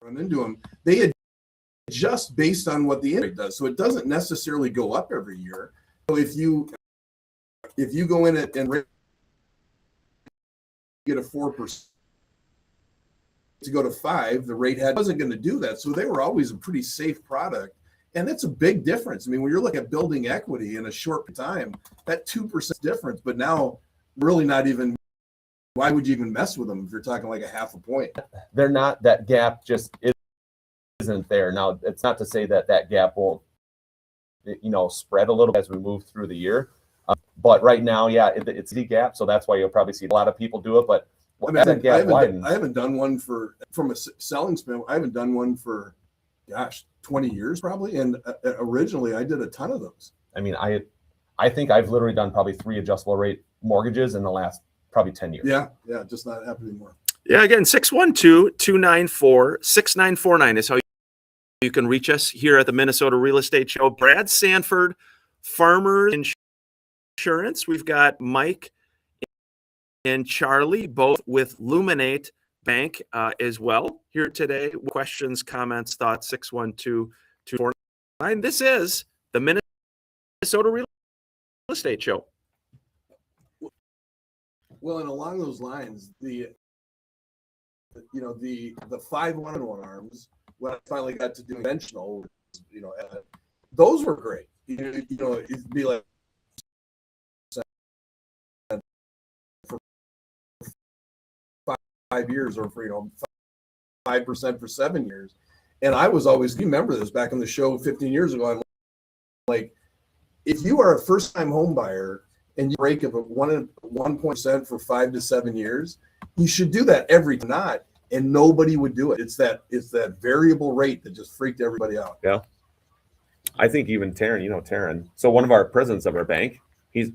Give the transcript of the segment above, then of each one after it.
run into them, they adjust based on what the interest rate does. So it doesn't necessarily go up every year. So if you go in and get a 4%, to go to 5%, the rate wasn't going to do that. So they were always a pretty safe product. And that's a big difference. I mean, when you're looking at building equity in a short time, that 2% difference, but now really not even, why would you even mess with them if you're talking like a half a point? They're not, that gap just isn't there. Now, it's not to say that gap won't, spread a little as we move through the year. But right now, yeah, it's the gap. So that's why you'll probably see a lot of people do it. But I haven't done one from a selling spin. I haven't done one for, 20 years probably. And originally I did a ton of those. I mean, I think I've literally done probably 3 adjustable rate mortgages in the last probably 10 years. Yeah. Just not happening anymore. Yeah. Again, 612-294-6949 is how you can reach us here at the Minnesota Real Estate Show. Brad Sanford, Farmers Insurance. We've got Mike and Charlie, both with Luminate Bank as well here today. Questions, comments, thoughts, 612-249. This is the Minnesota Real Estate Show. Well, and along those lines, the 5-1-1 arms, when I finally got to do conventional, those were great. It'd be like for 5 years, or for 5% for 7 years. And I was always, you remember this back in the show 15 years ago, I'm like, if you are a first-time home buyer and you break up 1% for 5 to 7 years, you should do that every time. Not, and nobody would do it. It's that variable rate that just freaked everybody out. Yeah. I think even Taryn, so one of our presidents of our bank, he's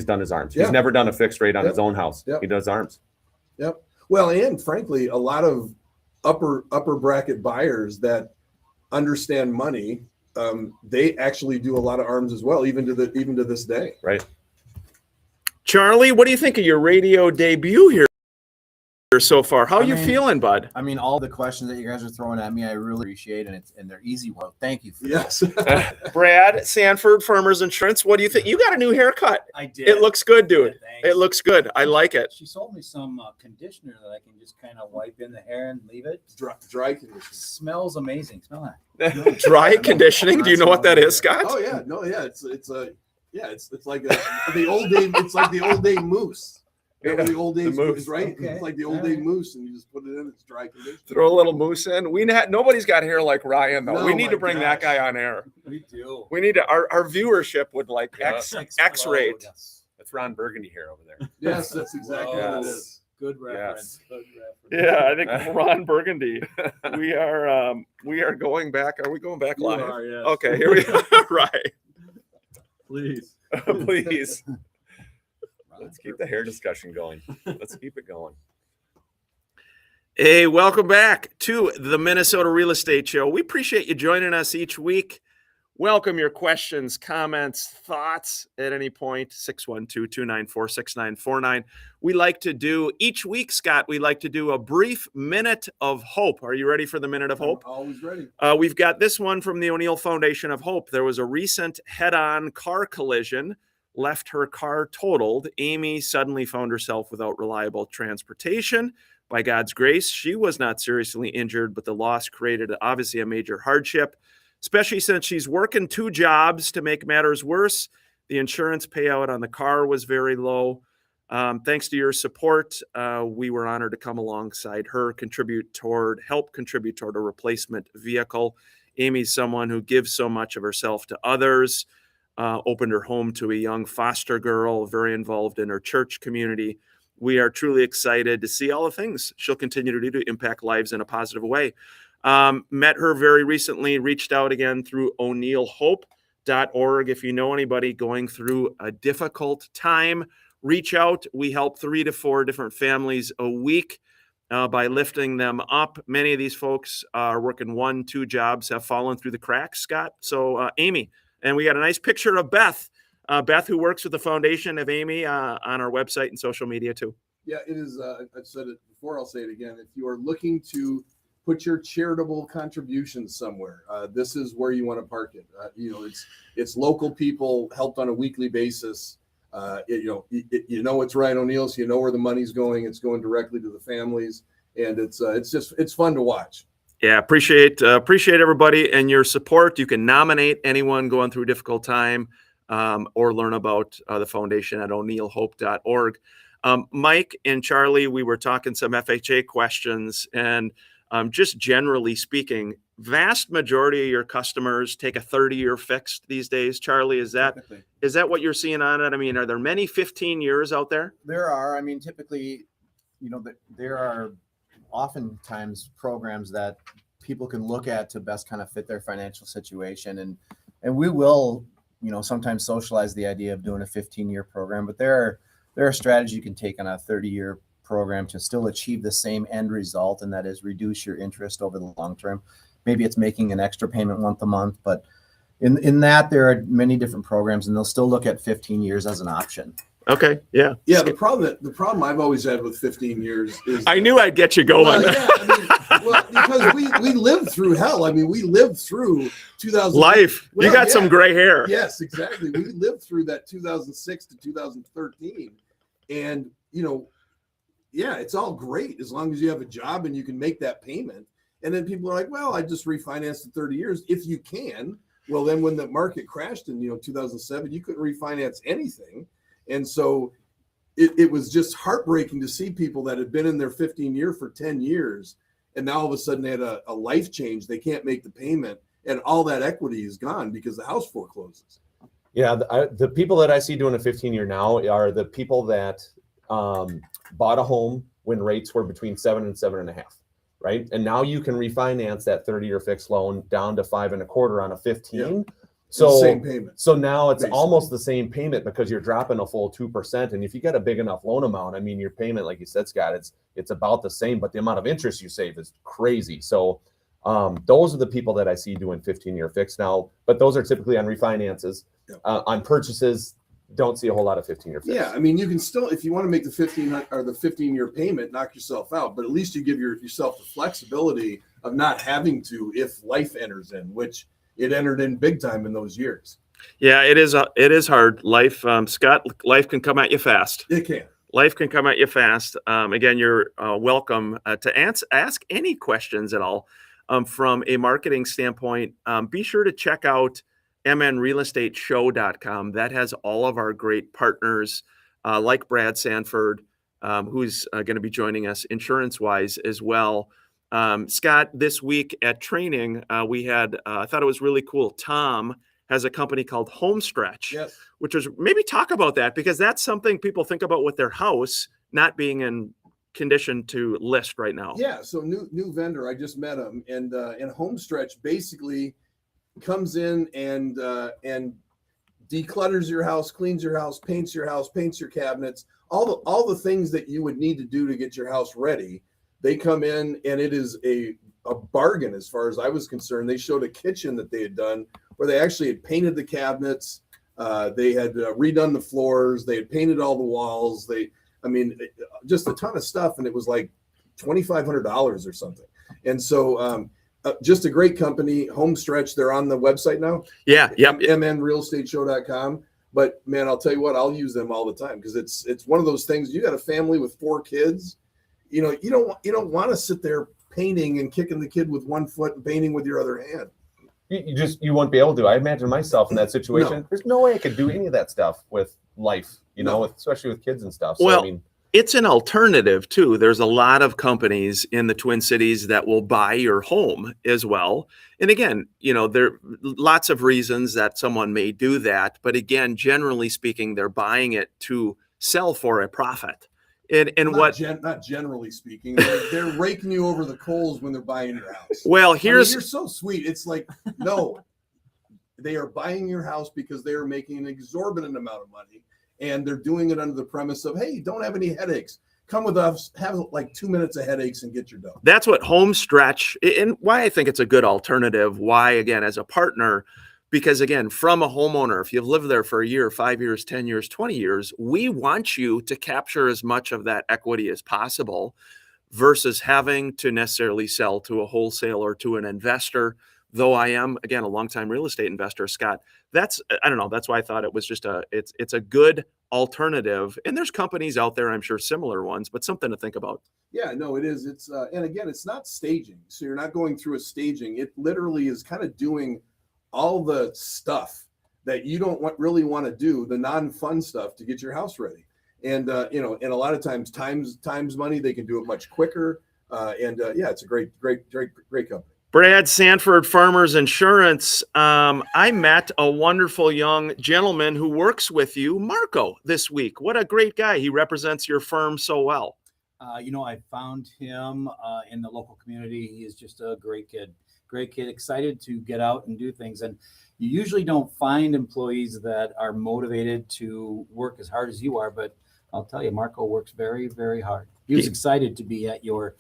done is arms. He's never done a fixed rate on his own house. He does arms. Yep. Well, and frankly, a lot of upper bracket buyers that understand money, they actually do a lot of arms as well, even to this day. Right. Charlie, what do you think of your radio debut here so far? How are you feeling, bud? I mean, all the questions that you guys are throwing at me, I really appreciate, and they're easy. Well, thank you for that. Brad Sanford, Farmers Insurance. What do you think? You got a new haircut. I did. It looks good, dude. Yeah, it looks good. I like it. She sold me some conditioner that I can just kind of wipe in the hair and leave it. Dry conditioner. Smells amazing. Smell that. Dry conditioning. Do you know what that is, Scott? Oh yeah, no, yeah. It's like the old day. It's like the old day mousse. The old days mousse, right? Okay. It's like the old day mousse, and you just put it in. It's dry conditioner. Throw a little mousse in. Nobody's got hair like Ryan though. We need to bring that guy on air. We do. We need to. Our viewership would like X rate. Yes. That's Ron Burgundy hair over there. Yes, that's exactly what it is. Good reference. Yes. Good reference. Yeah, I think Ron Burgundy. We are going back. Are we going back live? You are, yes. Okay, here we go. Right. Please. Please. Let's keep the hair discussion going. Let's keep it going. Hey, welcome back to the Minnesota Real Estate Show. We appreciate you joining us each week. Welcome your questions, comments, thoughts at any point, 612-294-6949. We like to do, each week, Scott, we like to do a brief minute of hope. Are you ready for the minute of hope? I'm always ready. We've got this one from the O'Neill Foundation of Hope. There was a recent head-on car collision, left her car totaled. Amy suddenly found herself without reliable transportation. By God's grace, she was not seriously injured, but the loss created obviously a major hardship, especially since she's working 2 jobs. To make matters worse, the insurance payout on the car was very low. Thanks to your support, we were honored to come alongside her, help contribute toward a replacement vehicle. Amy's someone who gives so much of herself to others, opened her home to a young foster girl, very involved in her church community. We are truly excited to see all the things she'll continue to do to impact lives in a positive way. Met her very recently, reached out again through o'neillhope.org. If you know anybody going through a difficult time, reach out. We help 3 to 4 different families a week by lifting them up. Many of these folks are working 1, 2 jobs, have fallen through the cracks, Scott. So Amy, and we got a nice picture of Beth. Beth, who works with the foundation of Amy on our website and social media too. Yeah, it is. I've said it before. I'll say it again. If you are looking to put your charitable contributions somewhere. This is where you want to park it. It's local people helped on a weekly basis. It's Ryan O'Neill, so you know where the money's going. It's going directly to the families, and it's fun to watch. Yeah, appreciate everybody and your support. You can nominate anyone going through a difficult time, or learn about the foundation at o'neillhope.org. Mike and Charlie, we were talking some FHA questions, and just generally speaking, vast majority of your customers take a 30-year fixed these days. Charlie, is that what you're seeing on it? I mean, are there many 15 years out there? There are. I mean, typically, there are oftentimes programs that people can look at to best kind of fit their financial situation, and we will sometimes socialize the idea of doing a 15-year program, but there are strategies you can take on a 30-year program to still achieve the same end result, and that is reduce your interest over the long term. Maybe it's making an extra payment once a month, but in that there are many different programs, and they'll still look at 15 years as an option. Okay. Yeah. Yeah. The problem I've always had with 15 years is I knew I'd get you going. Because we lived through hell. I mean, we lived through 2000 life. You got some gray hair. Yes, exactly. We lived through that 2006 to 2013, and it's all great as long as you have a job and you can make that payment. And then people are like, well, I just refinanced to 30 years if you can. Well, then when the market crashed in 2007, you couldn't refinance anything. And so it was just heartbreaking to see people that had been in their 15-year for 10 years. And now all of a sudden they had a life change. They can't make the payment, and all that equity is gone because the house forecloses. Yeah. The people that I see doing a 15-year now are the people that bought a home when rates were between 7 and 7.5. Right. And now you can refinance that 30-year fixed loan down to 5.25 on a 15. Yeah. So same payment. So now it's basically almost the same payment because you're dropping a full 2%. And if you get a big enough loan amount, I mean, your payment, like you said, Scott, it's about the same, but the amount of interest you save is crazy. So those are the people that I see doing 15-year fixed now, but those are typically on refinances. Yep. On purchases, don't see a whole lot of 15-year fixed. Yeah, I mean, you can still, if you want to make the 15-year payment, knock yourself out, but at least you give yourself the flexibility of not having to if life enters in, which it entered in big time in those years. Yeah, it is hard. Life, Scott, life can come at you fast. It can. Life can come at you fast. Again, you're welcome to ask any questions at all from a marketing standpoint. Be sure to check out mnrealestateshow.com. That has all of our great partners like Brad Sanford, who's going to be joining us insurance-wise as well. Scott, this week at training, we had, I thought it was really cool. Tom has a company called Homestretch, Yes. which is, maybe talk about that, because that's something people think about with their house not being in condition to list right now. Yeah, so new vendor. I just met him, and Homestretch basically comes in and declutters your house, cleans your house, paints your cabinets, all the things that you would need to do to get your house ready. They come in, and it is a bargain as far as I was concerned. They showed a kitchen that they had done where they actually had painted the cabinets. They had redone the floors. They had painted all the walls. Just a ton of stuff. And it was like $2,500 or something. And so just a great company, Homestretch. They're on the website now. Yeah. Yep. mnrealestateshow.com. But man, I'll tell you what, I'll use them all the time because it's one of those things. You got a family with 4 kids. You don't want to sit there painting and kicking the kid with one foot and painting with your other hand. You won't be able to. I imagine myself in that situation. No. There's no way I could do any of that stuff with life, especially with kids and stuff. So, Well, I mean, it's an alternative too. There's a lot of companies in the Twin Cities that will buy your home as well. And again, there are lots of reasons that someone may do that. But again, generally speaking, they're buying it to sell for a profit. And not generally speaking, they're raking you over the coals when they're buying your house. Well, you're so sweet. It's like, no, they are buying your house because they are making an exorbitant amount of money, and they're doing it under the premise of, hey, don't have any headaches. Come with us, have like 2 minutes of headaches and get your dough. That's what Homestretch, and why I think it's a good alternative. Why, again, as a partner, because again, from a homeowner, if you've lived there for a year, 5 years, 10 years, 20 years, we want you to capture as much of that equity as possible. versus having to necessarily sell to a wholesaler, to an investor. Though I am, again, a longtime real estate investor, Scott, that's, I don't know, that's why I thought it was just it's a good alternative. And there's companies out there, I'm sure similar ones, but something to think about. Yeah, no, it is. It's and again, it's not staging. So you're not going through a staging. It literally is kind of doing all the stuff that you don't really want to do, the non-fun stuff to get your house ready. And and a lot of times money, they can do it much quicker. Yeah, it's a great company. Brad, Sanford Farmers Insurance. I met a wonderful young gentleman who works with you, Marco, this week. What a great guy. He represents your firm so well. I found him in the local community. He is just a great kid, excited to get out and do things. And you usually don't find employees that are motivated to work as hard as you are, but I'll tell you, Marco works very, very hard. He was excited to be at your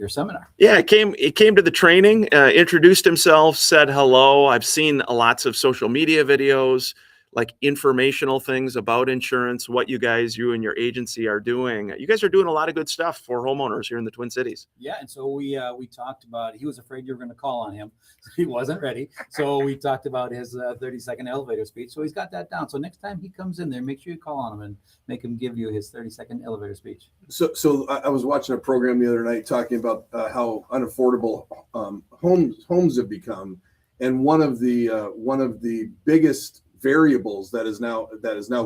seminar. Yeah, he came to the training, introduced himself, said hello. I've seen lots of social media videos, like informational things about insurance, what you and your agency are doing. You guys are doing a lot of good stuff for homeowners here in the Twin Cities. Yeah, and so we talked about, he was afraid you were going to call on him. So he wasn't ready. So we talked about his 30-second elevator speech. So he's got that down. So next time he comes in there, make sure you call on him and make him give you his 30-second elevator speach. So I was watching a program the other night talking about how unaffordable homes have become, and one of the biggest variables that has now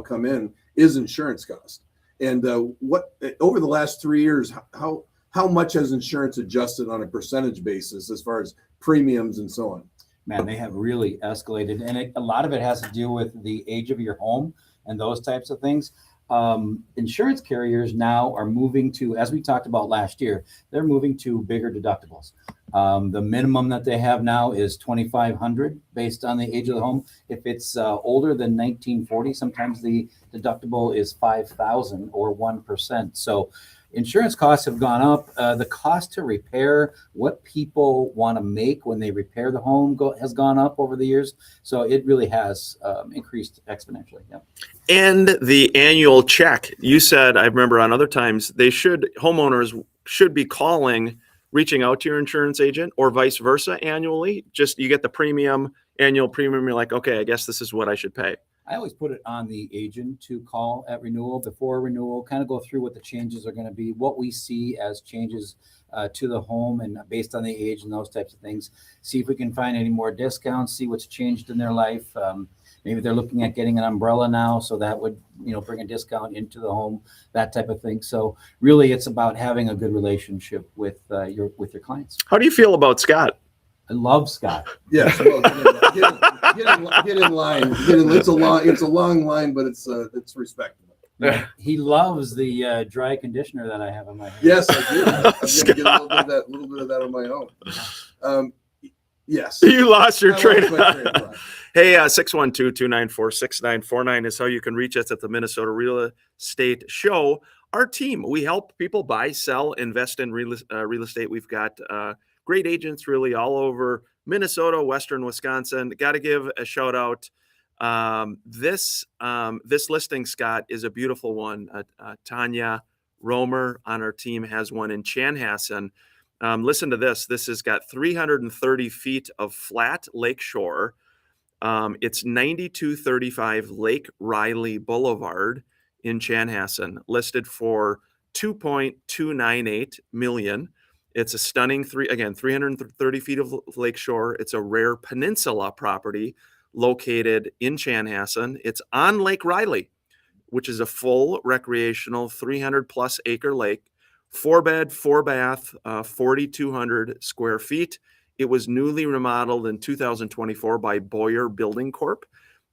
come in is insurance cost. And what over the last 3 years, how much has insurance adjusted on a percentage basis as far as premiums and so on? Man, they have really escalated, and a lot of it has to do with the age of your home and those types of things. Insurance carriers now are moving to, as we talked about last year, they're moving to bigger deductibles. The minimum that they have now is $2,500 based on the age of the home. If it's older than 1940, sometimes the deductible is $5,000 or 1%. So insurance costs have gone up. The cost to repair what people want to make when they repair the home has gone up over the years. So it really has increased exponentially. Yeah. And the annual check, you said, I remember on other times, homeowners should be reaching out to your insurance agent or vice versa annually. Just you get the annual premium. You're like, okay, I guess this is what I should pay. I always put it on the agent to call at renewal, before renewal, kind of go through what the changes are going to be, what we see as changes to the home and based on the age and those types of things. See if we can find any more discounts, see what's changed in their life. Maybe they're looking at getting an umbrella now, so that would, bring a discount into the home, that type of thing. So really it's about having a good relationship with your clients. How do you feel about Scott? I love Scott. Yes, well, get in line. It's a long line, but it's respectable. Yeah, he loves the dry conditioner that I have on my hair. Yes, I do. I'm gonna get a little bit of that on my own. Yes. You lost your train. Thought. Hey, 612-294-6949 is how you can reach us at the Minnesota Real Estate Show. Our team, we help people buy, sell, invest in real estate. We've got great agents really all over Minnesota, Western Wisconsin. Got to give a shout out. This listing, Scott, is a beautiful one. Tanya Romer on our team has one in Chanhassen. Listen to this. This has got 330 feet of flat lakeshore. It's 9235 Lake Riley Boulevard in Chanhassen, listed for $2.298 million. It's a stunning 330 feet of lakeshore. It's a rare peninsula property located in Chanhassen. It's on Lake Riley, which is a full recreational 300 plus acre lake, 4-bed, 4-bath, 4,200 square feet. It was newly remodeled in 2024 by Boyer Building Corp.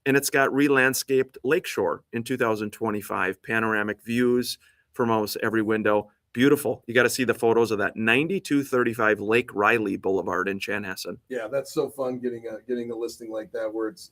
And it's got re-landscaped lakeshore in 2025. Panoramic views from almost every window. Beautiful. You got to see the photos of that 9235 Lake Riley Boulevard in Chanhassen. Yeah, that's so fun getting a listing like that where it's,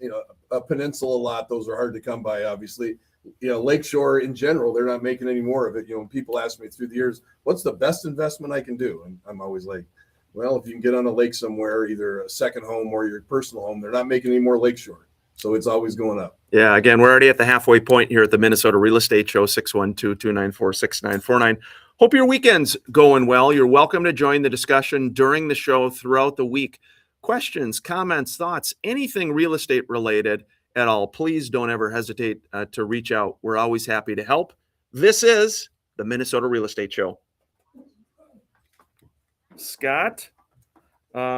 a peninsula lot. Those are hard to come by, obviously. Lakeshore in general, they're not making any more of it. When people ask me through the years, what's the best investment I can do? And I'm always like, well, if you can get on a lake somewhere, either a second home or your personal home, they're not making any more lakeshore. So it's always going up. Yeah, again, we're already at the halfway point here at the Minnesota Real Estate Show, 612-294-6949. Hope your weekend's going well. You're welcome to join the discussion during the show throughout the week. Questions, comments, thoughts, anything real estate related at all, please don't ever hesitate to reach out. We're always happy to help. This is the Minnesota Real Estate Show. Scott?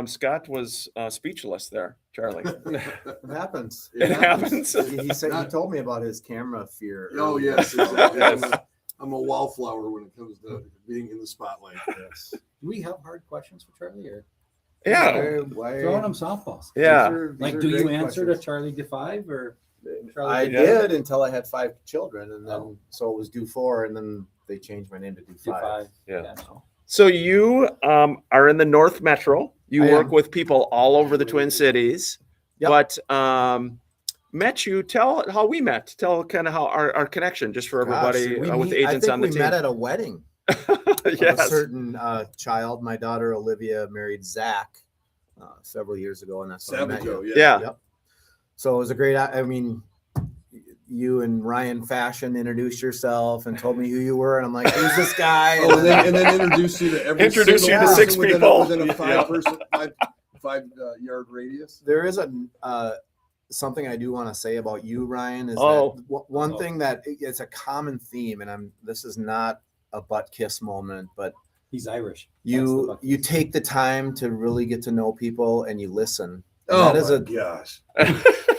Scott was speechless there, Charlie. It happens. It happens. He said he told me about his camera fear. Oh, yes. Exactly. I'm a wallflower when it comes to being in the spotlight. Yes. Do we have hard questions for Charlie, or Yeah. throwing him softballs? Yeah. Like, do you answer to Charlie D5 or Charlie I D5? did until I had 5 children, and then so it was Do 4, and then they changed my name to Do 5. D5? Yeah. No. So you are in the North Metro. You I work am. with people all over the Twin Cities. Yep. But met you. Tell how we met. Tell kind of how our connection, just for everybody with agents on the we team. met at a wedding. Of a Yes. certain child. My daughter Olivia married Zach several years ago, and that's when I met you. Savageau, yeah. Yeah. Yep. So it was a great. I mean, you and Ryan Fashion introduced yourself and told me who you were, and I'm like, "Who's this guy?" Oh, and then introduce you to every Introduce single you to person 6 within people. within a Yeah. five yard radius. There is a something I do want to say about you, Ryan. Is Oh. that one thing that it's a common theme, and this is not a butt kiss moment, but He's Irish. you take the time to really get to know people and you listen. And Oh that is my a. gosh.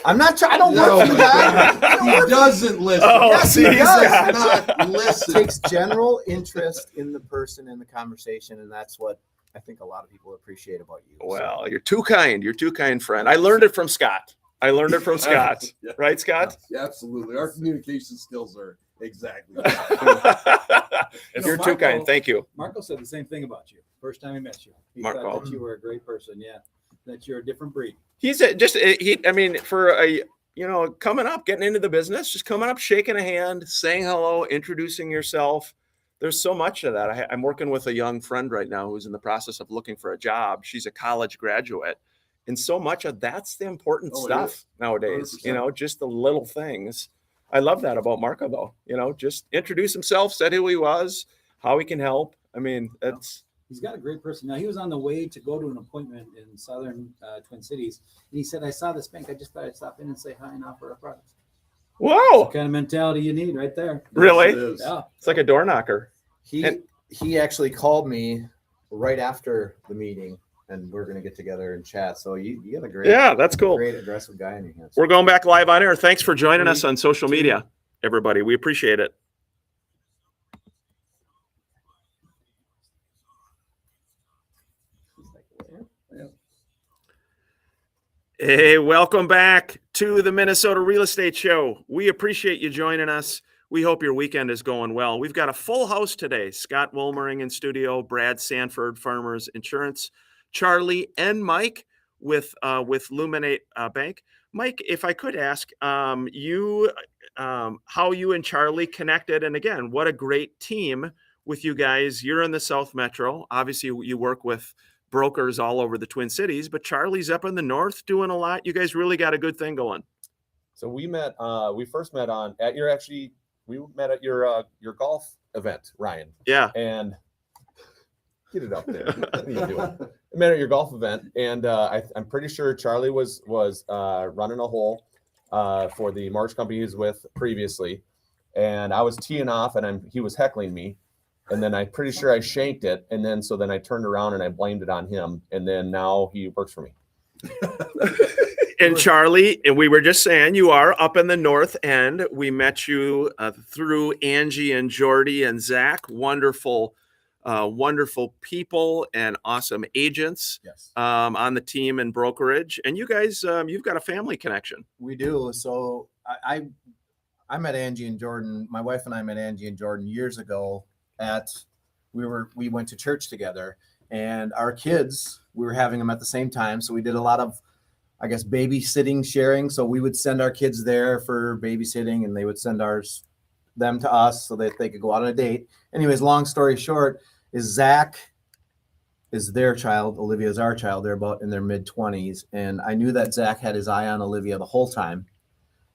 I'm not. I don't No, work for the guy. he doesn't listen. Oh, Yes, he he does. does not listen. Takes general interest in the person in the conversation, and that's what I think a lot of people appreciate about you. So, Well, you're too kind. You're too kind, friend. I learned it from Scott. Scott. Yeah. Right, Scott? Yeah, absolutely. Our communication skills are exactly. You're too Marco- kind. Thank you. Marco said the same thing about you. First time he met you, he Marco. thought that you were a great person. Yeah, that you're a different breed. He's I mean, for coming up, getting into the business, just coming up, shaking a hand, saying hello, introducing yourself. There's so much of that. I'm working with a young friend right now who's in the process of looking for a job. She's a college graduate. And so much of that's the important Oh, it stuff is. nowadays, 100%. just the little things. I love that about Marco, though, just introduce himself, said who he was, how he can help. I mean, He's got a great person. Now, he was on the way to go to an appointment in southern Twin Cities, and he said, "I saw this bank. I just thought I'd stop in and say hi and offer a product." whoa, Kind of mentality you need right there. really? Yes, it is. Yeah. It's like a door knocker. He actually called me right after the meeting, and we're gonna get together and chat. So you got a great, Yeah, that's cool. great aggressive guy in your hands. We're going back live on air. Thanks for joining us on social media, everybody. We appreciate it. Hey, welcome back to the Minnesota Real Estate Show. We appreciate you joining us. We hope your weekend is going well. We've got a full house today. Scott Woolmering in studio, Brad Sanford, Farmers Insurance, Charlie and Mike with Luminate Bank. Mike, if I could ask how you and Charlie connected, and again, what a great team with you guys. You're in the South Metro. Obviously, you work with brokers all over the Twin Cities, but Charlie's up in the North doing a lot. You guys really got a good thing going. So we first met we met at your golf event, Ryan. Yeah. And get it up there. What are you doing? I met at your golf event, and I'm pretty sure Charlie was running a hole for the mortgage company he was with previously, and I was teeing off, and he was heckling me, and then I'm pretty sure I shanked it, and then I turned around and I blamed it on him, and then now he works for me. And Charlie, and we were just saying, you are up in the North End. We met you through Angie and Jordy and Zach. Wonderful people and awesome agents Yes, on the team and brokerage. And you guys, you've got a family connection. we do. So I met Angie and Jordan. My wife and I met Angie and Jordan years ago we went to church together, and our kids, we were having them at the same time. So we did a lot of, I guess, babysitting sharing. So we would send our kids there for babysitting, and they would send them to us so that they could go out on a date. Anyways, long story short is Zach is their child. Olivia is our child. They're about in their mid-20s. And I knew that Zach had his eye on Olivia the whole time.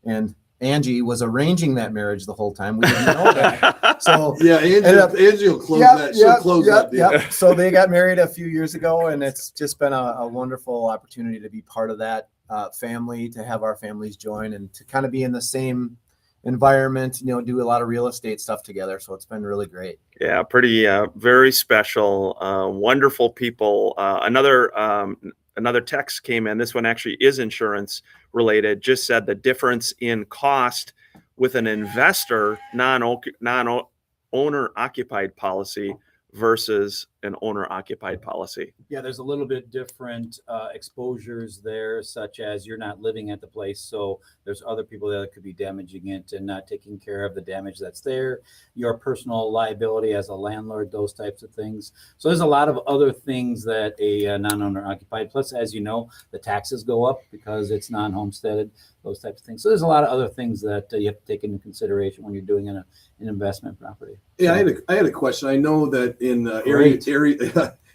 And Angie was arranging that marriage the whole time. We didn't know that. So Yeah, Angie will close that. She'll close that deal. Yep. So they got married a few years ago, and it's just been a wonderful opportunity to be part of that family, to have our families join, and to kind of be in the same environment, do a lot of real estate stuff together. So it's been really great. Yeah, pretty, very special, wonderful people. Another text came in. This one actually is insurance related. Just said the difference in cost with an investor non-owner occupied policy versus an owner occupied policy. Yeah, there's a little bit different exposures there, such as you're not living at the place. So there's other people that could be damaging it and not taking care of the damage that's there, your personal liability as a landlord, those types of things. So there's a lot of other things that a non-owner occupied, plus, as you know, the taxes go up because it's non-homesteaded, those types of things. So there's a lot of other things that you have to take into consideration when you're doing an investment property. Yeah, I had a question. I know that in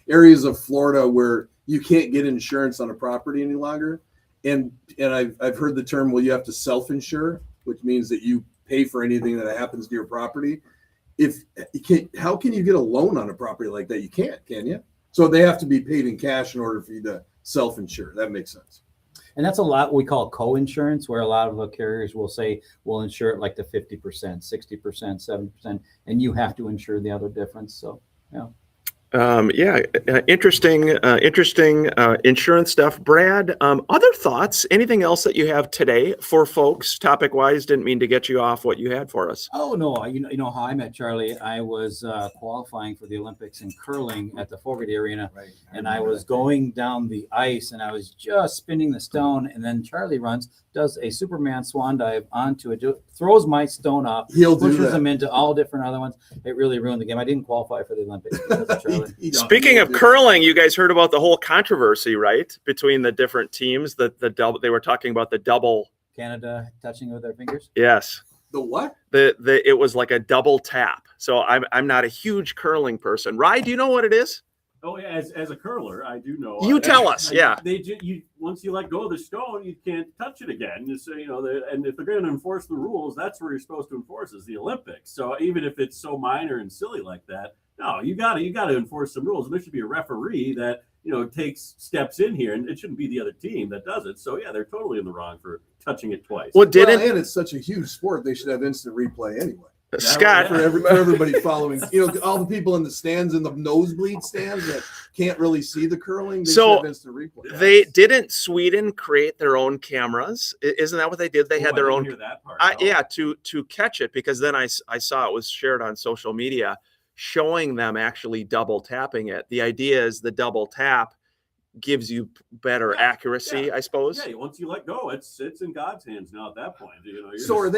areas of Florida where you can't get insurance on a property any longer, and I've heard the term, well, you have to self-insure, which means that you pay for anything that happens to your property. How can you get a loan on a property like that? You can't, can you? So they have to be paid in cash in order for you to self-insure. That makes sense. And that's a lot we call co-insurance, where a lot of the carriers will say, we'll insure it like the 50%, 60%, 70%, and you have to insure the other difference. So, yeah. Interesting insurance stuff. Brad, other thoughts? Anything else that you have today for folks, topic wise? Didn't mean to get you off what you had for us. Oh no, you know how I met Charlie. I was qualifying for the Olympics in curling at the Fogarty Arena, Right. and I was going down the ice, and I was just spinning the stone, and then Charlie does a Superman swan dive onto it, throws my stone up, He'll do pushes that. them into all different other ones. It really ruined the game. I didn't qualify for the Olympics because of Charlie. Speaking of curling, you guys heard about the whole controversy, right? Between the different teams, the double. They were talking about the double. Canada touching with their fingers. Yes. The what? It was like a double tap. So I'm not a huge curling person. Rye, do you know what it is? Oh yeah, as a curler, I do know. You tell us, yeah. Once you let go of the stone, you can't touch it again. So and if they're going to enforce the rules, that's where you're supposed to enforce is the Olympics. So even if it's so minor and silly like that, no, you got to enforce some rules. And there should be a referee that takes steps in here, and it shouldn't be the other team that does it. So yeah, they're totally in the wrong for touching it twice. Well, didn't and it's such a huge sport, they should have instant replay anyway. Scott? For everybody following, all the people in the stands, in the nosebleed stands that can't really see the curling, they should have instant replay. Didn't Sweden create their own cameras? Isn't that what they did? They had their own. Hear that part, Yeah, to catch it, because then I saw it was shared on social media, showing them actually double tapping it. The idea is the double tap gives you better accuracy, I suppose. Yeah, once you let go, it's in God's hands now at that point. So are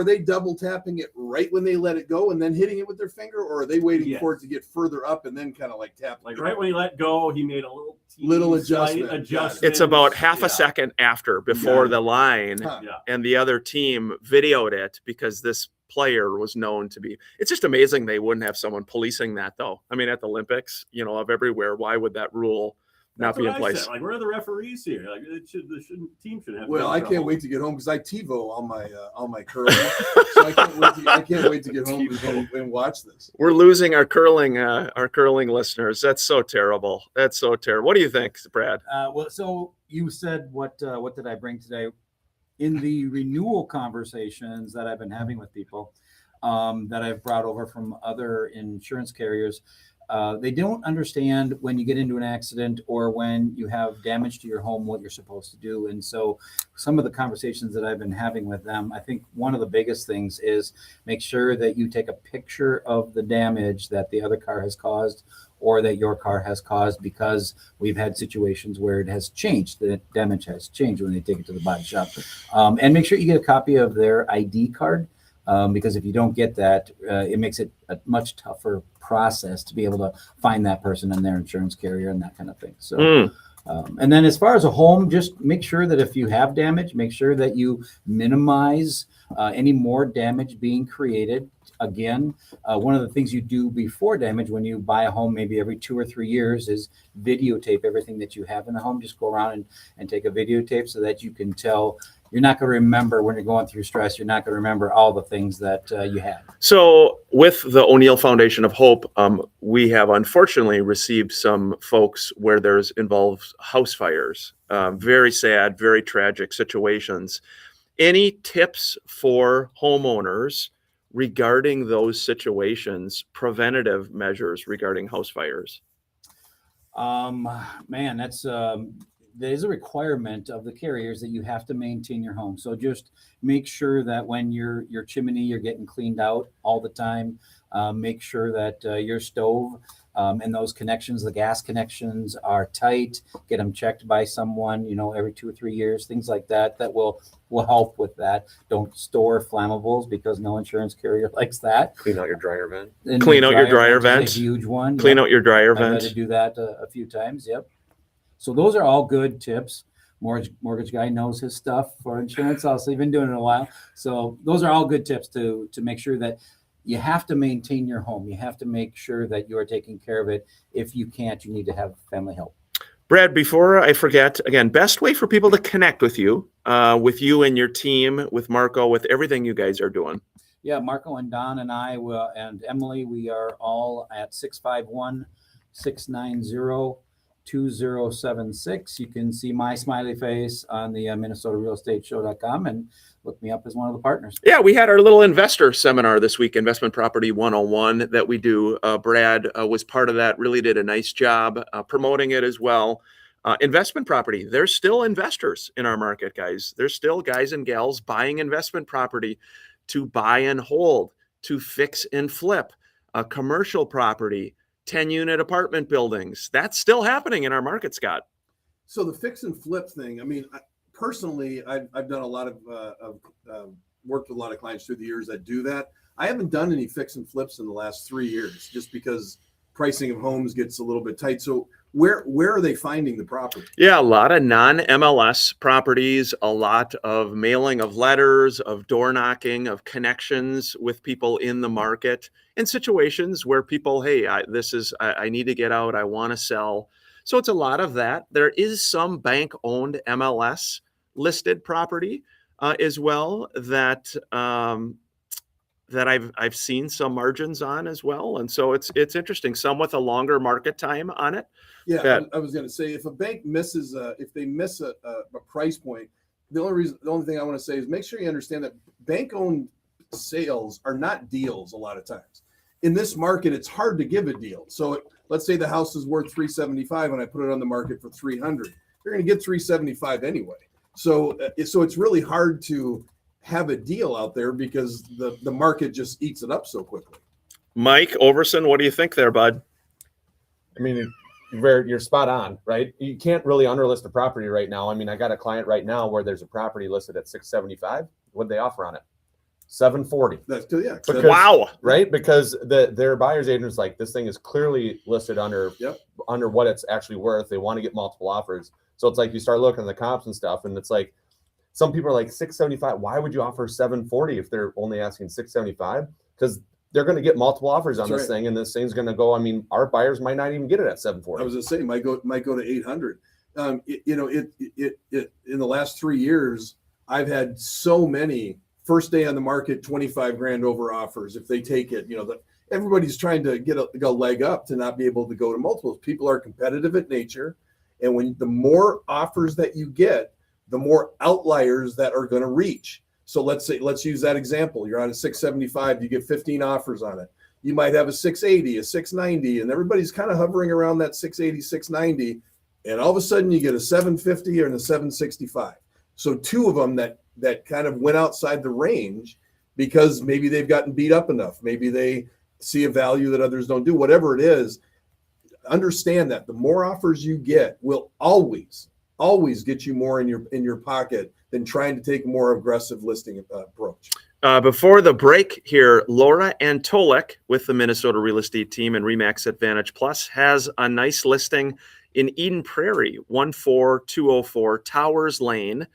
they double tapping it right when they let it go and then hitting it with their finger, or are they waiting for it to get further up and then kind of like tapping? Like right when he let go, he made a little adjustment. It's about half a second before the line, and the other team videoed it because this player was known to be. It's just amazing they wouldn't have someone policing that, though. I mean, at the Olympics, of everywhere, why would that rule not be in place? Like, where are the referees here? Like, team should have. Well, I can't wait to get home because I TiVo all my curling, so I can't wait to get home and watch this. We're losing our curling listeners. That's so terrible. That's so terrible. What do you think, Brad? Well, so you said what did I bring today? In the renewal conversations that I've been having with people that I've brought over from other insurance carriers, they don't understand when you get into an accident or when you have damage to your home, what you're supposed to do. And so some of the conversations that I've been having with them, I think one of the biggest things is make sure that you take a picture of the damage that the other car has caused or that your car has caused, because we've had situations where it has changed, the damage has changed when they take it to the body shop. And make sure you get a copy of their ID card, because if you don't get that, it makes it a much tougher process to be able to find that person and their insurance carrier and that kind of thing. So, and then as far as a home, just make sure that if you have damage, make sure that you minimize any more damage being created. again. One of the things you do before damage when you buy a home, maybe every 2 or 3 years, is videotape everything that you have in the home. Just go around and take a videotape so that you can tell. You're not going to remember when you're going through stress. You're not going to remember all the things that you had. So with the O'Neill Foundation of Hope, we have unfortunately received some folks where there's involved house fires. Very sad, very tragic situations. Any tips for homeowners regarding those situations, preventative measures regarding house fires? Man, that is a requirement of the carriers that you have to maintain your home. So just make sure that when your chimney, you're getting cleaned out all the time. Make sure that your stove and those connections, the gas connections, are tight. Get them checked by someone, every 2 or 3 years, things like that. That will help with that. Don't store flammables because no insurance carrier likes that. Clean out your dryer vent. And Clean the out your dryer is vent. a huge one. Clean Yep. out your dryer I've had vent. to do that a few times. Yep. So those are all good tips. Mortgage guy knows his stuff for insurance. Also, he's been doing it a while. So those are all good tips to make sure that you have to maintain your home. You have to make sure that you are taking care of it. If you can't, you need to have family help. Brad, before I forget, again, best way for people to connect with you and your team, with Marco, with everything you guys are doing. Yeah, Marco and Don and I and Emily, we are all at 651-690-2076. You can see my smiley face on the MinnesotaRealEstateShow.com and look me up as one of the partners. Yeah, we had our little investor seminar this week, Investment Property 101, that we do. Brad was part of that, really did a nice job promoting it as well. Investment property, there's still investors in our market, guys. There's still guys and gals buying investment property to buy and hold, to fix and flip, commercial property, 10-unit apartment buildings. That's still happening in our market, Scott. So the fix and flip thing, I mean, personally, I've done a lot of worked with a lot of clients through the years that do that. I haven't done any fix and flips in the last 3 years just because pricing of homes gets a little bit tight. So where are they finding the property? Yeah, a lot of non-MLS properties, a lot of mailing of letters, of door knocking, of connections with people in the market, in situations where people, hey, I need to get out, I want to sell. So it's a lot of that. There is some bank-owned MLS listed property as well that I've seen some margins on as well, and so it's interesting. Some with a longer market time on it. Yeah, I was going to say, if a bank misses, if they miss a price point, the only thing I want to say is make sure you understand that bank-owned sales are not deals a lot of times. In this market, it's hard to give a deal. So let's say the house is worth $375 and I put it on the market for $300. You're going to get $375 anyway. So it's really hard to have a deal out there because the market just eats it up so quickly. Mike Overson, what do you think there, bud? I mean, you're spot on, right? You can't really underlist a property right now. I mean, I got a client right now where there's a property listed at $675. What'd they offer on it? $740. That's good. Yeah. Because- Wow. Right? Because their buyer's agent's like, this thing is clearly listed under what it's actually worth. They want to get multiple offers. So it's like you start looking at the comps and stuff, and it's like some people are like $675. Why would you offer $740 if they're only asking $675? Because they're going to get multiple offers on That's this right. thing, and this thing's going to go. I mean, our buyers might not even get it at $740. I was going to say might go to 800. It in the last 3 years, I've had so many first day on the market, 25 grand over offers. If they take it, everybody's trying to get a leg up to not be able to go to multiples. People are competitive at nature. And when the more offers that you get, the more outliers that are going to reach. So let's use that example. You're on a 675, you get 15 offers on it. You might have a 680, a 690, and everybody's kind of hovering around that 680, 690. And all of a sudden you get a 750 and a 765. So two of them that kind of went outside the range because maybe they've gotten beat up enough. Maybe they see a value that others don't do, whatever it is. Understand that the more offers you get will always get you more in your pocket than trying to take a more aggressive listing approach. Before the break here, Laura Antolik with the Minnesota Real Estate Team and RE/MAX Advantage Plus has a nice listing in Eden Prairie, 14204 Towers Lane.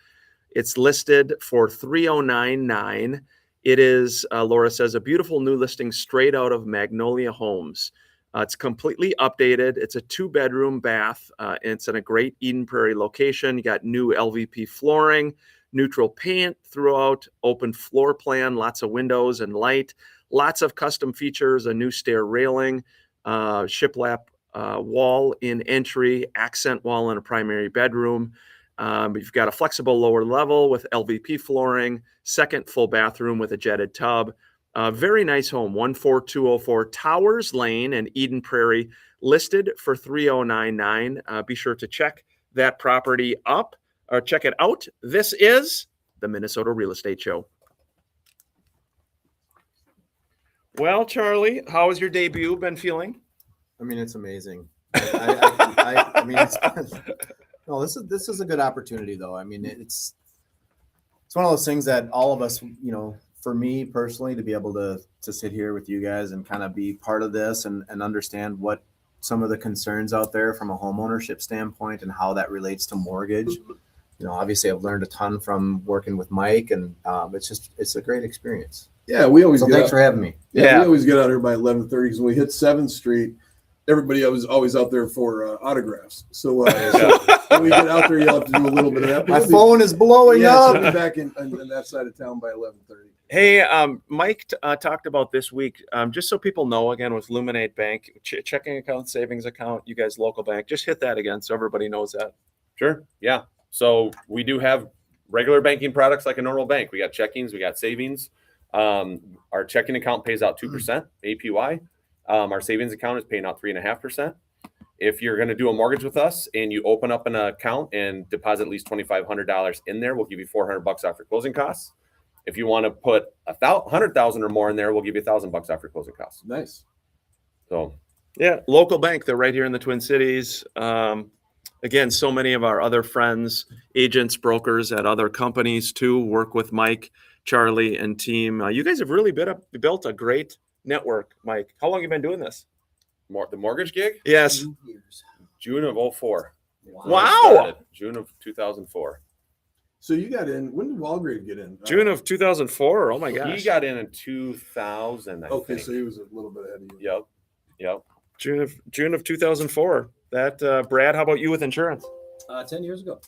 It's listed for $309,900. It is, Laura says, a beautiful new listing straight out of Magnolia Homes. It's completely updated. It's a 2-bedroom bath. And it's in a great Eden Prairie location. You got new LVP flooring, neutral paint throughout, open floor plan, lots of windows and light, lots of custom features, a new stair railing, shiplap wall in entry, accent wall in a primary bedroom. You've got a flexible lower level with LVP flooring, second full bathroom with a jetted tub. Very nice home, 14204 Towers Lane in Eden Prairie, listed for $3,099. Be sure to check that property up or check it out. This is the Minnesota Real Estate Show. Well, Charlie, how has your debut been feeling? I mean, it's amazing. I mean, no, this is a good opportunity, though. I mean, it's one of those things that all of us, you know, for me personally, to be able to sit here with you guys and kind of be part of this and understand what some of the concerns out there from a home ownership standpoint and how that relates to mortgage. You know, obviously I've learned a ton from working with Mike, and it's a great experience. Yeah, we always So get thanks out, for having me. yeah, we always get out here by 11:30 because when we hit 7th Street, everybody was always out there for autographs. So when we get out there, you'll have to do a little bit of that. My phone is blowing Yeah, so up. we'll be back in that side of town by 11:30. Hey, Mike talked about this week, just so people know, again, with Luminate Bank, checking account, savings account, you guys local bank, just hit that again so everybody knows that. Sure. Yeah. So we do have regular banking products like a normal bank. We got checkings, we got savings. Our checking account pays out 2% APY. Our savings account is paying out 3.5%. If you're going to do a mortgage with us and you open up an account and deposit at least $2,500 in there, we'll give you $400 off your closing costs. If you want to put $100,000 or more in there, we'll give you $1,000 off your closing costs. Nice. So, Yeah, local bank. They're right here in the Twin Cities. Again, so many of our other friends, agents, brokers at other companies too, work with Mike, Charlie, and team. You guys have really built a great network, Mike. How long have you been doing this? the mortgage gig, Yes. June of 04. Wow. June of 2004. So you got in. When did Walgrave get in? June of 2004. Oh my gosh. He got in 2000. I Okay, think. so he was a little bit ahead of you. Yep. June of 2004. That Brad, how about you with insurance? 10 years ago.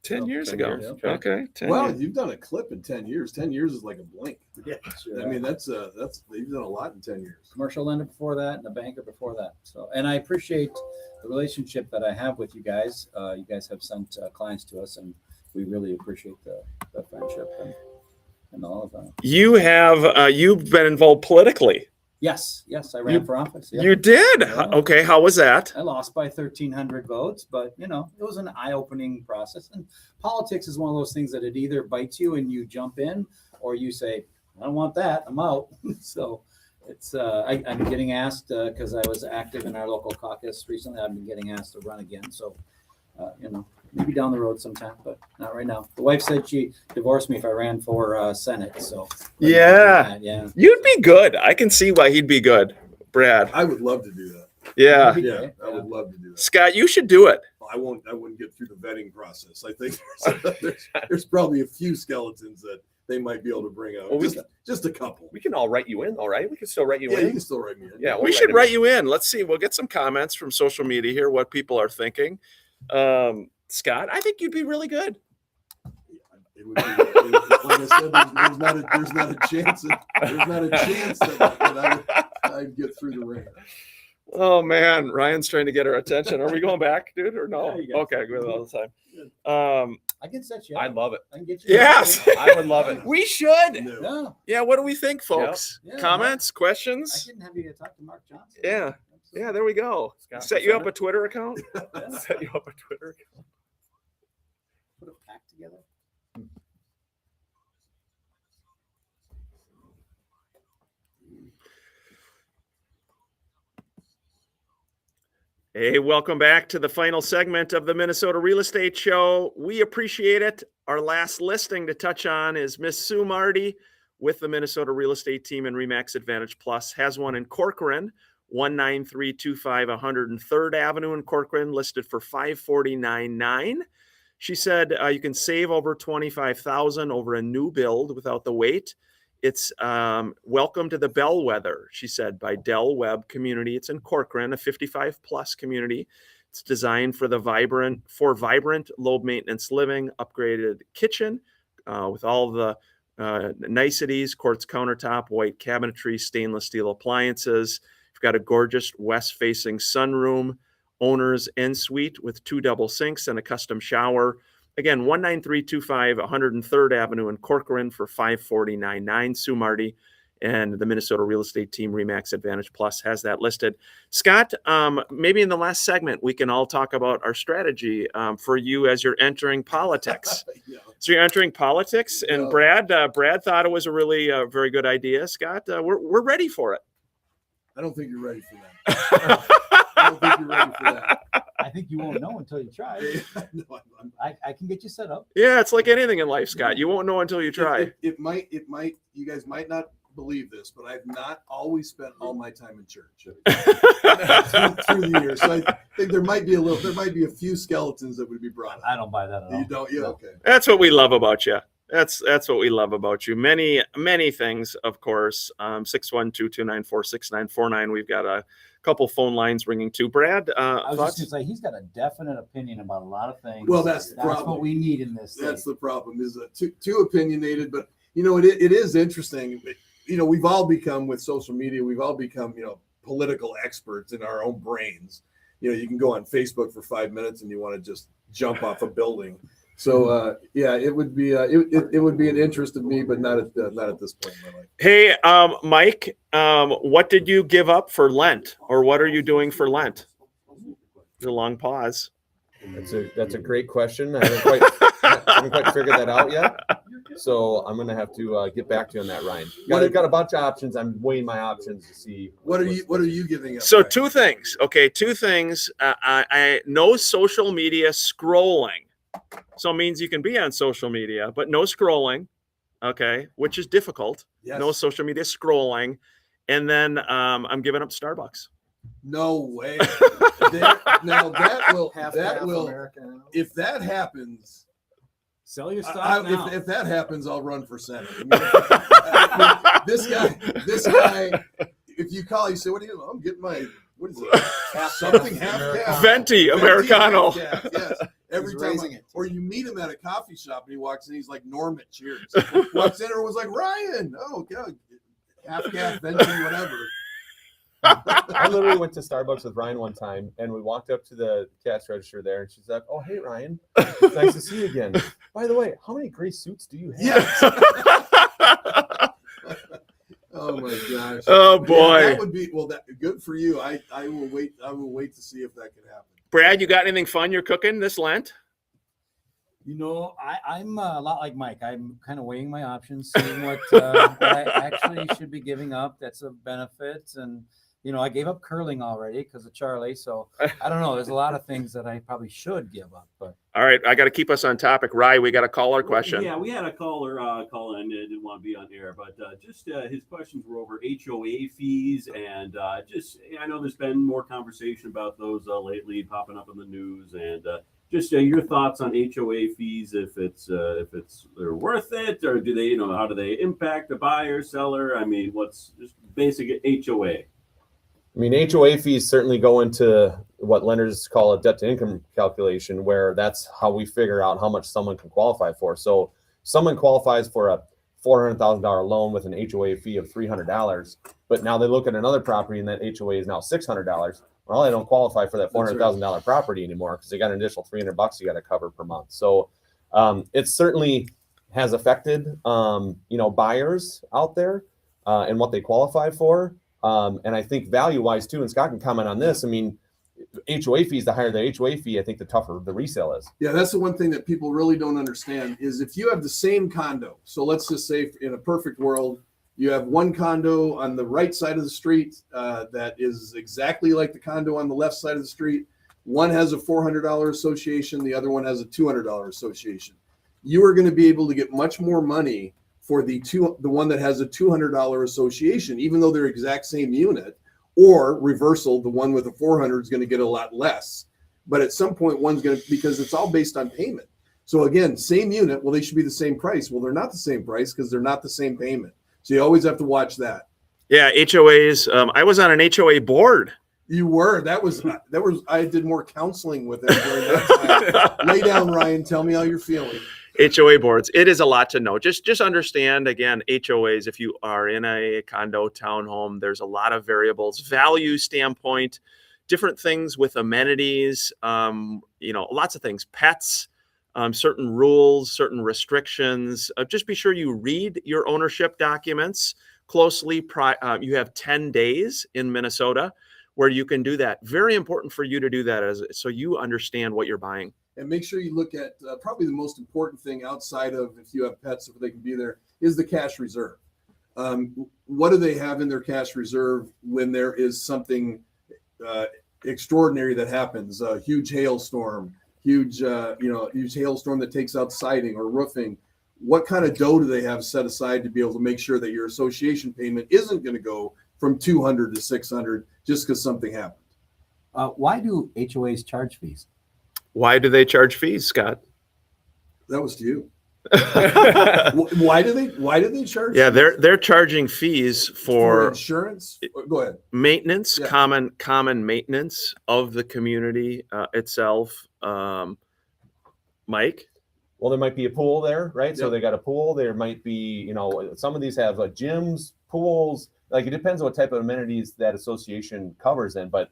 10 years 10 ago. years, okay. Okay. 10 Well, years. you've done a clip in 10 years. 10 years is like a blink. Yeah, sure. I mean, that's you've done a lot in 10 years. Commercial lender before that and a banker before that. So, and I appreciate the relationship that I have with you guys. You guys have sent clients to us, and we really appreciate the friendship and all of that. You have you've been involved politically. Yes, I ran for office. Yeah. You did. Yeah. Okay, how was that? I lost by 1,300 votes, but you know, it was an eye-opening process. And politics is one of those things that it either bites you and you jump in, or you say, "I don't want that. I'm out." So it's I'm getting asked because I was active in our local caucus recently. I've been getting asked to run again. So you know, maybe down the road sometime, but not right now. The wife said she divorced me if I ran for Senate. So Yeah. yeah. You'd be good. I can see why he'd be good, Brad. I would love to do that. Yeah. That'd be Yeah, great. I would love to do that. Scott, you should do it. I wouldn't get through the vetting process. I think there's probably a few skeletons that they might be able to bring out. Well, Just a couple. We can all write you in, all right? We can still write you Yeah, you in. can still write me in. Yeah, We we'll should him write in. you in. Let's see. We'll get some comments from social media here, what people are thinking. Scott, I think you'd be really good. It would be, like I said, there's not a chance that I'd get through the ring. Oh man, Ryan's trying to get our attention. Are we going back, dude, or no? Yeah, you got Okay, good all the time. I can set you I up. love it. I can get you. Yes. I would love it. We should. No. Yeah, Yeah, what do we think, folks? Yeah. Comments, I questions? can have you talk to Mark Johnson. Yeah. Yeah, there we go. Scott, Set you up Senate? a Twitter account. Yeah. Set you up a Twitter account. Put a pack together. Hey, welcome back to the final segment of the Minnesota Real Estate Show. We appreciate it. Our last listing to touch on is Miss Sue Marty with the Minnesota Real Estate Team and Remax Advantage Plus. Has one in Corcoran, 19325 103rd Avenue in Corcoran, listed for $549,900. She said you can save over $25,000 over a new build without the wait. It's welcome to the Bellwether, she said, by Del Webb Community. It's in Corcoran, a 55+ community. It's designed for vibrant, low maintenance living, upgraded kitchen with all the niceties, quartz countertop, white cabinetry, stainless steel appliances. You've got a gorgeous west-facing sunroom, owner's en suite with 2 double sinks and a custom shower. Again, 19325 103rd Avenue in Corcoran for $549.9. Sue Marty and the Minnesota real estate team, Remax Advantage Plus, has that listed. Scott, maybe in the last segment, we can all talk about our strategy for you as you're entering politics. Yeah. So you're entering politics, and Yeah. Brad thought it was a really very good idea. Scott, we're ready for it. I don't think you're ready for that. I don't think you're ready for that. I think you won't know until you try. No, I can get you set up. Yeah, it's like anything in life, Scott. You won't know until you try. It might, you guys might not believe this, but I've not always spent all my time in church through the years. So I think there might be a few skeletons that would be brought up. I don't buy that at all. You don't? Yeah, No. okay. That's what we love about you. That's what we love about you. Many things, of course. 612-294-6949. We've got a couple phone lines ringing too. Brad, I was thoughts? just gonna say he's got a definite opinion about a lot of things. Well, that's the problem. what we need in this. That's state. the problem, is too opinionated. But it is interesting. We've all become, with social media, we've all become political experts in our own brains. You can go on Facebook for 5 minutes and you want to just jump off a building. So it would be it would be an interest of me, but not at this point in my life. Hey, Mike, what did you give up for Lent, or what are you doing for Lent? There's a long pause. That's a great question. I haven't quite figured that out yet. So I'm gonna have to get back to you on that, Ryan. Got a bunch of options. I'm weighing my options to see What are you giving up? So Ryan? two things. Okay, two things. I no social media scrolling. So it means you can be on social media, but no scrolling. Okay, which is difficult. Yes. No social media scrolling, and then I'm giving up Starbucks. No way. Now that will American. if that happens. Sell your stock now. If that happens, I'll run for Senate. I mean, this guy. If you call, you say, "What do you? I'm getting my what is it? Something half calf. Venti Americano." Half calf, yes. Every He's time, raising it. or you meet him at a coffee shop and he walks in, he's like Norman Cheers. Walks in and was like Ryan. Oh God, half calf Venti, whatever. I literally went to Starbucks with Ryan one time, and we walked up to the cash register there, and she's like, "Oh, hey, Ryan, it's nice to see you again. By the way, how many gray suits do you have?" Yes. Oh my gosh. Oh Yeah, boy, that would be good for you. I will wait. I will wait to see if that can happen. Brad, you got anything fun you're cooking this Lent? I'm a lot like Mike. I'm kind of weighing my options, seeing what I actually should be giving up. That's a benefit. And, I gave up curling already because of Charlie. So I don't know. There's a lot of things that I probably should give up. But All right, I got to keep us on topic. Rye, we got a caller question. Yeah, we had a caller call in. Didn't want to be on air, but just his questions were over HOA fees, and I know there's been more conversation about those lately, popping up in the news, and just your thoughts on HOA fees, if they're worth it, or do they, how do they impact the buyer, seller? I mean, what's just basic HOA? I mean, HOA fees certainly go into what lenders call a debt to income calculation, where that's how we figure out how much someone can qualify for. So someone qualifies for a $400,000 loan with an HOA fee of $300, but now they look at another property and that HOA is now $600. Well, they don't qualify for that $400,000 property anymore because they got an additional $300 you got to cover per month. So it certainly has affected, buyers out there and what they qualify for. And I think value-wise too, and Scott can comment on this. I mean, HOA fees, the higher the HOA fee, I think the tougher the resale is. Yeah, that's the one thing that people really don't understand is if you have the same condo. So let's just say in a perfect world, you have one condo on the right side of the street that is exactly like the condo on the left side of the street. One has a $400 association, the other one has a $200 association. You are going to be able to get much more money for the one that has a $200 association, even though they're exact same unit, or reversal, the one with the 400 is going to get a lot less. But at some point, one's going to, because it's all based on payment. So again, same unit, well, they should be the same price. Well, they're not the same price because they're not the same payment. So you always have to watch that. Yeah, HOAs. I was on an HOA board. You were. That was. I did more counseling with them during that time. Lay down, Ryan. Tell me how you're feeling. HOA boards. It is a lot to know. Just understand, again, HOAs, if you are in a condo townhome, there's a lot of variables, value standpoint, different things with amenities, lots of things, pets, certain rules, certain restrictions. Just be sure you read your ownership documents closely. You have 10 days in Minnesota where you can do that. Very important for you to do that so you understand what you're buying. And make sure you look at probably the most important thing outside of if you have pets, if they can be there, is the cash reserve. What do they have in their cash reserve when there is something extraordinary that happens? A huge hailstorm, huge hailstorm that takes out siding or roofing. What kind of dough do they have set aside to be able to make sure that your association payment isn't going to go from 200 to 600 just because something happened? Why do HOAs charge fees? Why do they charge fees, Scott? That was to you. Why do they charge? Yeah, they're charging fees for insurance. Go ahead. Maintenance, Yeah. common maintenance of the community itself. Mike? Well, there might be a pool there, right? So Yep. they got a pool. There might be, some of these have gyms, pools. Like it depends on what type of amenities that association covers in. But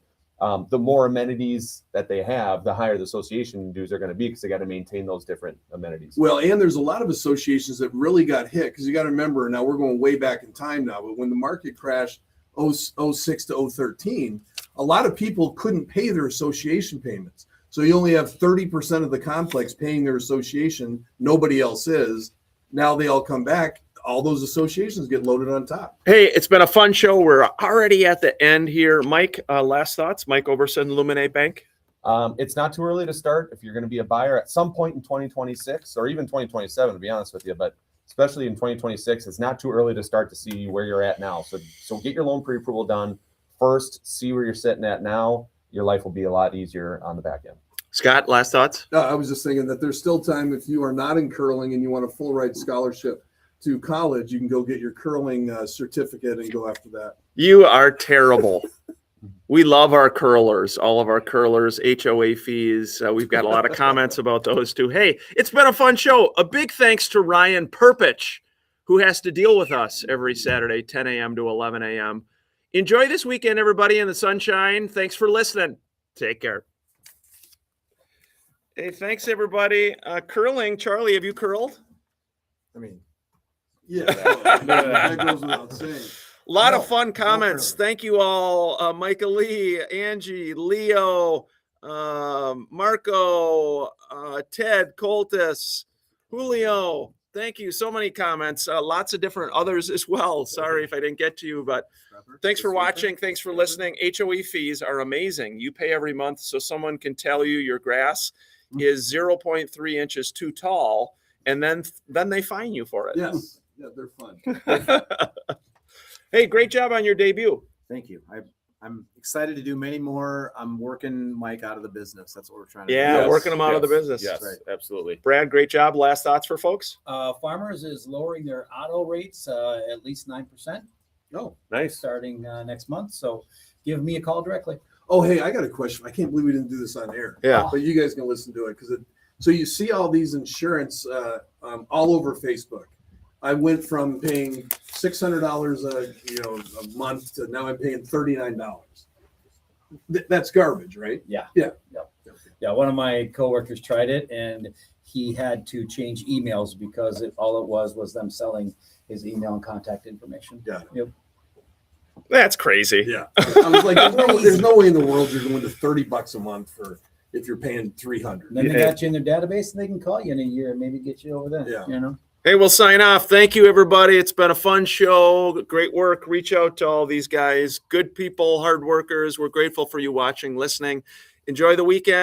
the more amenities that they have, the higher the association dues are going to be because they got to maintain those different amenities. Well, and there's a lot of associations that really got hit because you got to remember now we're going way back in time now, but when the market crashed 06 to 013, a lot of people couldn't pay their association payments. So you only have 30% of the complex paying their association. Nobody else is. Now they all come back. All those associations get loaded on top. Hey, it's been a fun show. We're already at the end here. Mike, last thoughts? Mike Overson, Luminate Bank. It's not too early to start if you're going to be a buyer at some point in 2026 or even 2027, to be honest with you. But especially in 2026, it's not too early to start to see where you're at now. So get your loan pre-approval done first. See where you're sitting at now. Your life will be a lot easier on the back end. Scott, last thoughts? I was just thinking that there's still time if you are not in curling and you want a full ride scholarship to college, you can go get your curling certificate and go after that. You are terrible. We love our curlers, all of our curlers, HOA fees. We've got a lot of comments about those too. Hey, it's been a fun show. A big thanks to Ryan Perpich, who has to deal with us every Saturday, 10 a.m. to 11 a.m. Enjoy this weekend, everybody, in the sunshine. Thanks for listening. Take care. Hey, thanks, everybody. Curling. Charlie, have you curled? I mean, yeah, that goes without saying. A lot No, of fun comments. no. Thank you all. Michael Lee, Angie, Leo, Marco, Ted, Coltis, Julio. Thank you. So many comments. Lots of different others as well. Sorry if I didn't get to you, but thanks for watching. Thanks for listening. HOE fees are amazing. You pay every month so someone can tell you your grass is 0.3 inches too tall, and then they fine you for it. Yes, yeah, they're fun. Hey, great job on your debut. Thank you. I'm excited to do many more. I'm working Mike out of the business. That's what we're trying to Yeah, do. working them out of the business. Yes, Right. absolutely. Brad, great job. Last thoughts for folks? Farmers is lowering their auto rates at least 9% Oh, Nice. starting next month. So give me a call directly. oh, hey, I got a question. I can't believe we didn't do this on air. Yeah. But you guys can listen to it so you see all these insurance all over Facebook. I went from paying $600 a month to now I'm paying $39. That's garbage, right? Yeah. Yeah. Yeah. One of my coworkers tried it and he had to change emails because all it was them selling his email and contact information. Yeah. Yep. That's crazy. Yeah. I was like, there's no way in the world you're going to $30 a month for if you're paying $300. And then they got you in their database and they can call you in a year and maybe get you over there. Yeah. You know? Hey, we'll sign off. Thank you, everybody. It's been a fun show. Great work. Reach out to all these guys. Good people, hard workers. We're grateful for you watching, listening. Enjoy the weekend.